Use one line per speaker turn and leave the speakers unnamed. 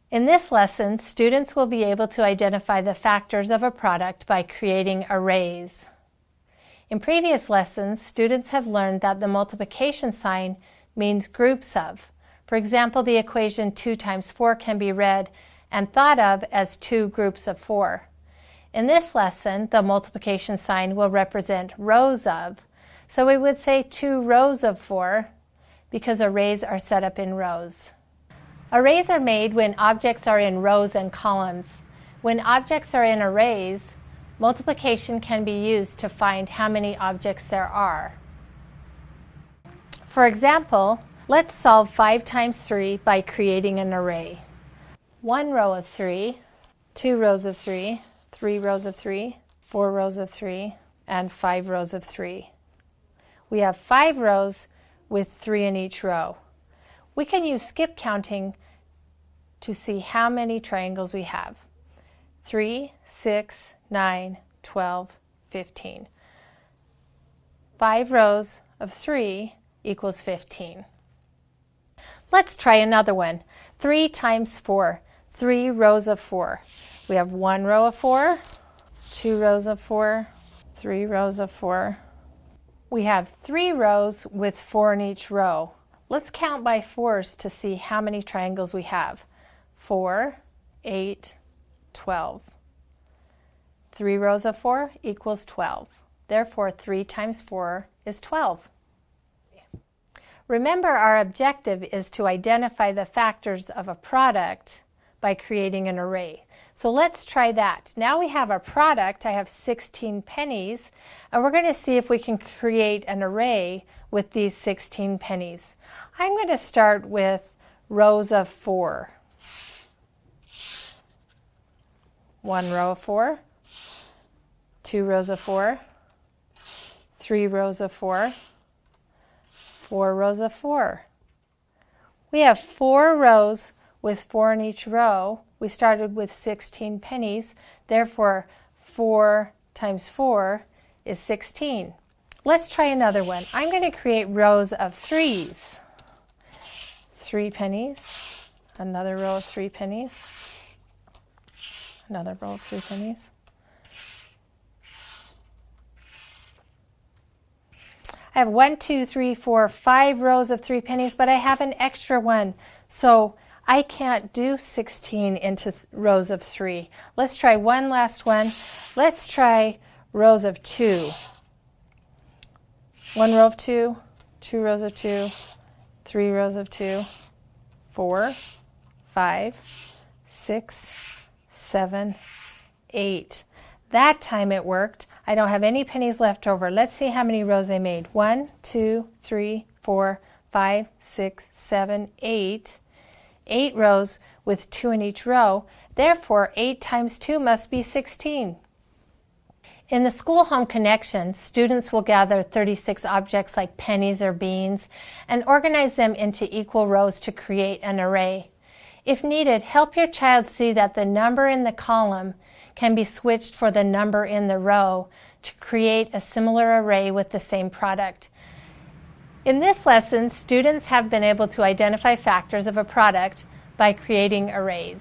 In this lesson, students will be able to identify the factors of a product by creating arrays. In previous lessons, students have learned that the multiplication sign means groups of. For example, the equation 2 times 4 can be read and thought of as 2 groups of 4. In this lesson, the multiplication sign will represent rows of. So we would say 2 rows of 4 because arrays are set up in rows. Arrays are made when objects are in rows and columns. When objects are in arrays, multiplication can be used to find how many objects there are. For example, let's solve 5 times 3 by creating an array. 1 row of 3, 2 rows of 3, 3 rows of 3, 4 rows of 3, and 5 rows of 3. We have 5 rows with 3 in each row. We can use skip counting to see how many triangles we have. 3, 6, 9, 12, 15. 5 rows of 3 equals 15. Let's try another one. 3 times 4, 3 rows of 4. We have 1 row of 4, 2 rows of 4, 3 rows of 4. We have 3 rows with 4 in each row. Let's count by 4s to see how many triangles we have. 4, 8, 12. 3 rows of 4 equals 12. Therefore, 3 times 4 is 12. Remember, our objective is to identify the factors of a product by creating an array. So let's try that. Now we have a product. I have 16 pennies, and we're going to see if we can create an array with these 16 pennies. I'm going to start with rows of 4. 1 row of 4, 2 rows of 4, 3 rows of 4, 4 rows of 4. We have 4 rows with 4 in each row. We started with 16 pennies, therefore 4 times 4 is 16. Let's try another one. I'm going to create rows of 3s. 3 pennies, another row of 3 pennies, another row of 3 pennies. I have 1, 2, 3, 4, 5 rows of 3 pennies, but I have an extra one, so I can't do 16 into rows of 3. Let's try one last one. Let's try rows of 2. 1 row of 2, 2 rows of 2, 3 rows of 2, 4, 5, 6, 7, 8. That time it worked. I don't have any pennies left over. Let's see how many rows I made. 1, 2, 3, 4, 5, 6, 7, 8. 8 rows with 2 in each row. Therefore, 8 times 2 must be 16. In the school-home connection, students will gather 36 objects like pennies or beans and organize them into equal rows to create an array. If needed, help your child see that the number in the column can be switched for the number in the row to create a similar array with the same product. In this lesson, students have been able to identify factors of a product by creating arrays.